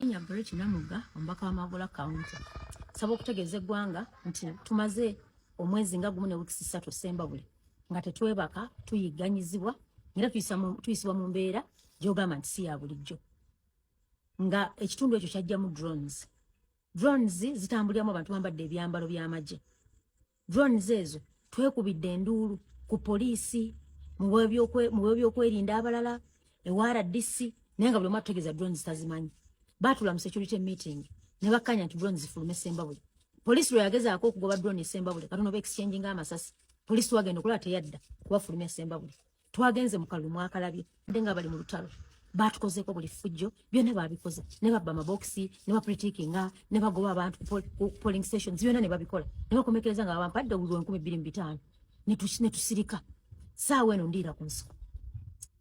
Bridge Namuga omubaka wa Magola County saba okutegeeza eggwanga nti tumaze omwezi nga gumu ne wiiki 3 Ssembabule nga tetwebaka tuyigganyizibwa era tuyisibwa mu mbeera gy'ogamba nti si ya bulijjo nga ekitundu ekyo kyajjamu drones zitambuliramu abantu bambadde ebyambalo by'amagye. Drones ezo twekubidde enduulu ku poliisi mu byokwerinda abalala ewa RDC naye nga buli omu atutegeeza drones tazimanyi. Batula mu security meeting ne bakkanya nti drones zifulume Ssembabule. Poliisi lwe yagezaako okugoba drone Ssembabule katono exchange amasasi. Poliisi wagenda okulaba teyadda kubafulumya Ssembabule. Twagenze mu kalulu mwakalabye ndenga bali mu lutalo. Batukozeeko buli fujjo byonna babikoze ne babba amaboxi ne bapritikinga ne bagoba abantu ku polling stations byonna ne babikola ne bakomekereza nga bampadde obululu 2500 ne tusirika saawa eno ndiira ku nsiko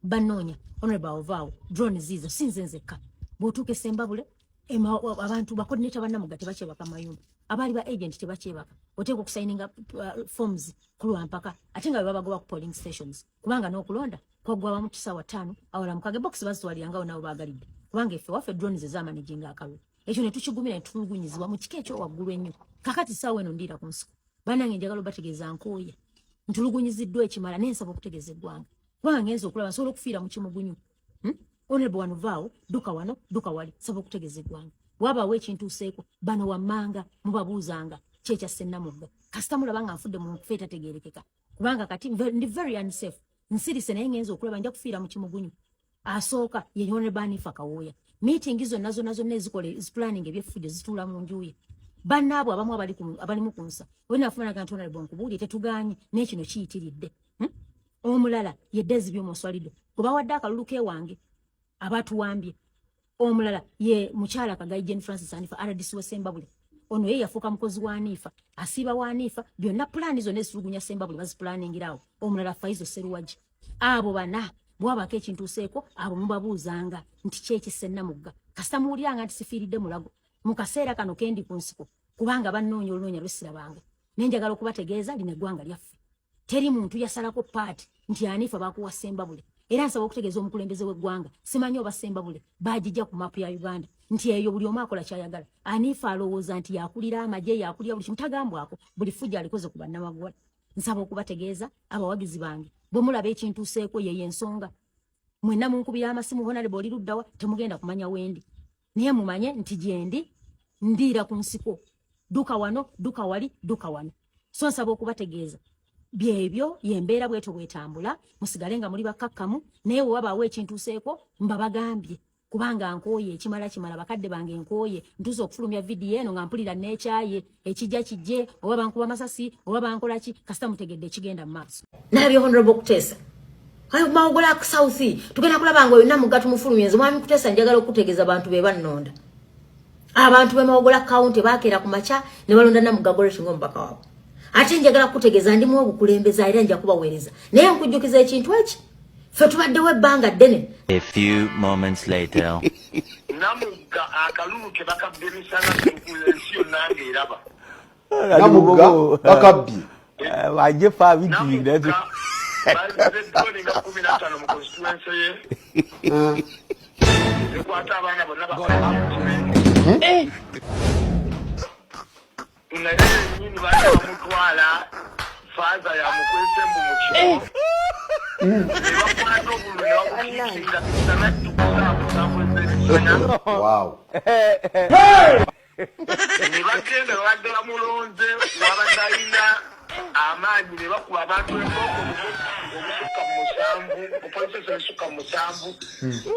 banoonya honorable Ovao drone zizo sinze nzekka bw'otuuka Ssembabule abantu bakoordinata bannamuga tebakyebaka mayumba abaali ba agent tebakyebaka oteeka okusayininga forms ku lwampaka ate nga babagoba ku polling stations kubanga n'okulonda kwagwabamu kisaawa 5 awala mukage box bazitwalirangawo nabo baagalidde kubanga effe waffe drones ezamanaginga akalulu ekyo ne tukigumira ne tutulugunyizibwa mu kika ekyo waggulu ennyo kakati saawa eno ndiira ku nsiko bannange njagala obategeeza nkooya ntulugunyiziddwa ekimala n'ensaba okutegeeza eggwanga kubanga ngenza okulaba nsobola okufiira mu kimugunyu Honorable Wanuvao duka wano duka wali saba okutegeeza eggwanga wabaawo ekintu useeko bano wammanga mubabuuzanga kyekya Ssennamuga kasita mulaba nga nfudde mu nkufa etategeerekeka kubanga kati ndi very unsafe nsirise naye ngenza okulaba nja kufiira mu kimugunyu asooka ye Honorable Hanifa Kawooya meeting zonna ezikola planning ebyefujjo zituula mu njuye bannaabo abamu abalimu ku nsa wenafunaga nti Honorable nkubuulye tetuganye n'ekino kiyitiridde omulala ye Dezi by'omuswalido kubawadde akalulu kewange abatuwambye omulala ye mukyala Kagayi Jane Francis Hanifa RDC wa Ssembabule ono ye yafuuka mukozi wa Hanifa asiiba wa Hanifa byonna pulaani zonna ezitulugunya Ssembabule bazipulaaningirawo omulala Faizo Seruwaji abo bana bwabako ekintu useeko abo mubabuuzanga nti kyeki Ssennamuga kasita muwuliranga nti sifiiridde mulago mu kaseera kano kendi ku nsiko kubanga bannoonya olunoonya lwesirabanga nenjagala okubategeeza lino eggwanga lyaffe teri muntu yasalako paati nti Hanifa bakuwa Ssembabule era nsaba okutegeeza omukulembeze w'eggwanga simanyi oba Ssembabule baagijja ku maapu ya Uganda nti eyo buli omu akola kyayagala Hanifa alowooza nti yakulira amagye yakulira buli kimu tagambwako buli fujja alikoze ku bannamagwala nsaba okubategeeza abawagizi bange bwe mulaba ekintu useeko ye ensonga mwenna munkubira amasimu Honorable oli luddawa temugenda kumanya wendi naye mumanye nti gyendi ndiira ku nsiko duka wano duka wali duka wano so nsaba okubategeeza byebyo yembeera bweto bwetambula musigale nga muli bakakkamu naye wabaawo ekintu useeko mbabagambye kubanga nkooye ekimala bakadde bange nkooye ntuusa okufulumya vidiyo eno nga mpulira n'ekyaye ekijja kijje oba bankuba masasi oba bankola ki kasita mutegedde ekigenda mu maaso nabyo Honorable Kuteesa hayo Magola South tugenda kulaba ngo yonna muga tumufulumye nze mwami Kuteesa njagala okutegeeza abantu be bannonda abantu be Magola County bakeera ku macha ne balonda Namuga Goreti ng'omubaka waabwe ate njagala kutegeeza ndimu obukulembeza era nja kubaweereza naye nkujjukiza ekintu eki ffe tubaddewo ebbanga ddene. A few moments later. Namuga akalulu ke bakabbirisana sirkulensiyo nange eraba Namuga bakabbi wajje fa bitinda bazeddoni nga 15 mu constituency ye ekwata abaana bonna nga nyini baali bamutwala faaza yamukwese mbu mu kiro nebakwata obululu ne bamukiikinga wow ne bagenda babadde bamulonze wabadde alina amaanyi ne bakuba abantu emboko obusukka mu 7 opolisi esukka mu 7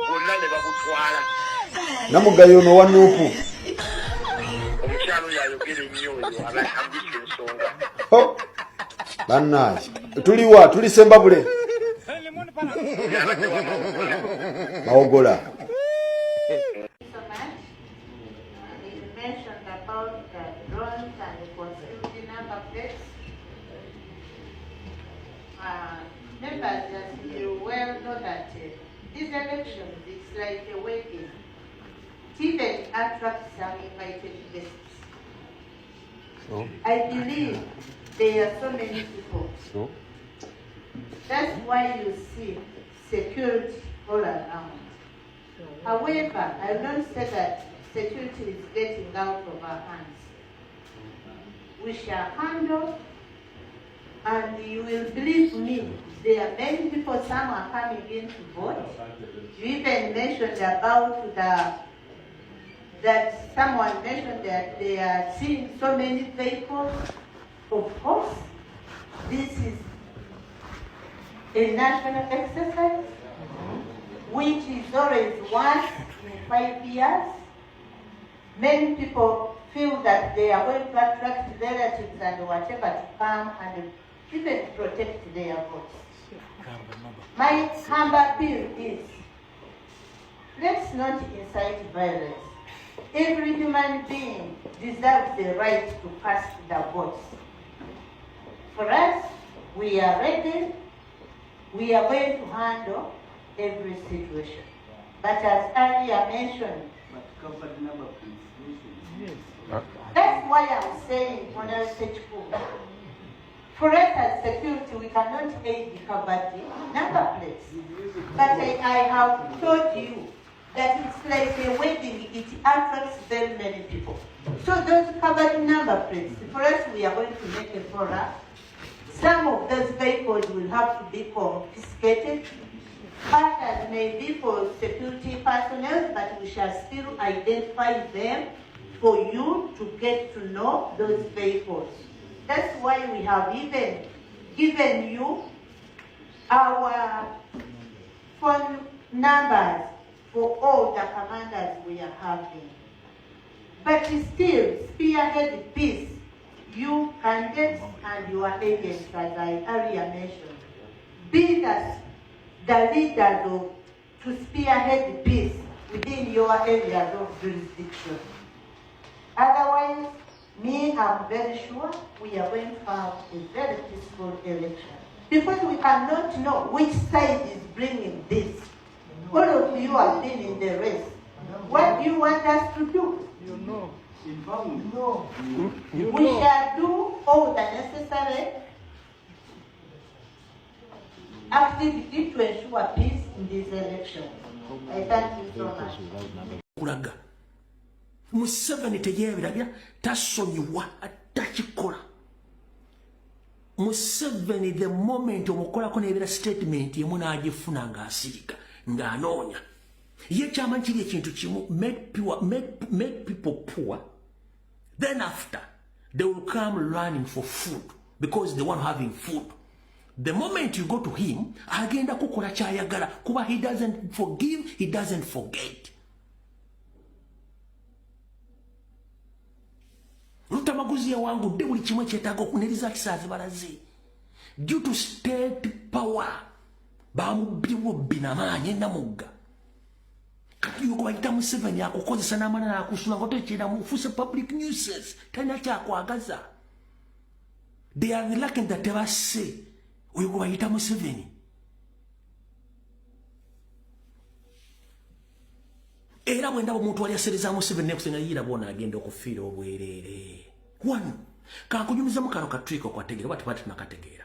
bonna ne babutwala Namuga yono wanuupu omukyalo yayogera ennyo oyo abambisa ensonga bannaye tuli Ssembabule Mawogola Members, as you well know that this election is like a wedding. TVET attracts some invited guests. so I believe there are so many people. so That's why you see security all around. However, I will not say that security is getting out of our hands. We shall handle, and you will believe me, there are many people, some are coming in to vote. You even mentioned about that someone mentioned that they are seeing so many vehicles. Of course, this is a national exercise, which is always once in 5 years. Many people feel that they are going to attract relatives and whatever to come and even protect their votes. My humble appeal is, let's not incite violence. Every human being deserves the right to cast their votes. For us, we are ready. We are going to handle every situation. But as earlier mentioned, that's why I'm saying, Honorable Sechiku, for us as security, we cannot aid the covered number plates. But I have told you that it's like a wedding, it attracts very many people. So those covered number plates, for us, we are going to make a forum. Some of those vehicles will have to be confiscated. Others may be for security personnel, but we shall still identify them for you to get to know those vehicles. That's why we have even given you our phone numbers for all the commanders we are having. But still, spearhead peace, you candidates and your agents, as I earlier mentioned, be the leaders to spearhead peace within your areas of jurisdiction. Otherwise, I'm very sure we are going to have a very peaceful election. Because we cannot know which side is bringing this. All of you have been in the race. What do you want us to do? You know. No. We shall do all the necessary activity to ensure peace in this election. I thank you so much. Museveni teyebirabya tasonyiwa atakikola. Museveni the moment omukolako nebira statement yemu n'agifuna ng'asirika ng'anoonya. Ye kyama kiri ekintu kimu, make people poor. Then after, they will come running for food because they want having food. The moment you go to him, agenda kukola kyayagala kuba he doesn't forgive, he doesn't forget. Lutamaguzi wangu de buli kimwe kyetaaga okuniriza kisaazi balaze. Due to state power, bamubbiwo binamaanyi namugga. Kati yuko bayita Museveni akukozesa n'amana n'akusula nga tokyera mufuse public nuisance talina kyakwagaza. They are lacking that tebasse oyo gwe bayita Museveni. Era bwe ndaba omuntu wali asereza Museveni nekusenga yira bona agenda okufiira obwerere. One, kakunyumiza mu kano katwiko kwategeera bati nakategeera.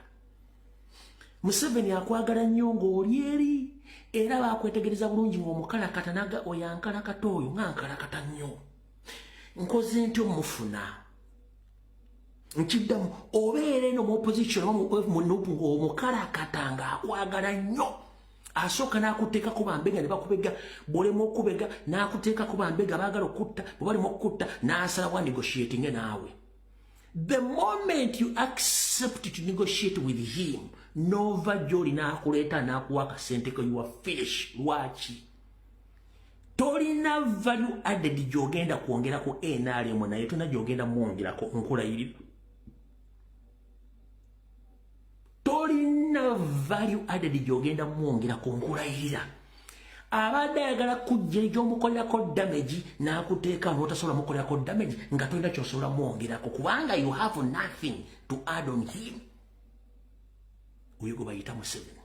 Museveni akwagala nnyo ng'oli eri era bakwetegereza bulungi ng'omukalakata naga oyankalakata oyo ng'ankalakata nnyo. Nkoze ntyo mufuna. Nkiddamu obeere no mu opposition omukalakata ng'akwagala nnyo. Asooka n'akuteekako bambega ne bakubega bw'olema okubega n'akuteekako bambega baagala okutta bwe balema okutta n'asala wa negotiating naawe. The moment you accept to negotiate with him, nova joli n'akuleeta n'akuwa akasente ko you are finished. Lwaki? Tolina value added gy'ogenda kwongerako NRM naye tolina gy'ogenda mwongerako nkulayirira. Tolina value added gy'ogenda mwongerako nkulayirira. Abadde ayagala kujja egy'omukolerako damage n'akuteeka n'otasobola mukolerako damage nga tolina ky'osobola mwongerako kubanga you have nothing to add on him. Oyo gwe bayita Museveni.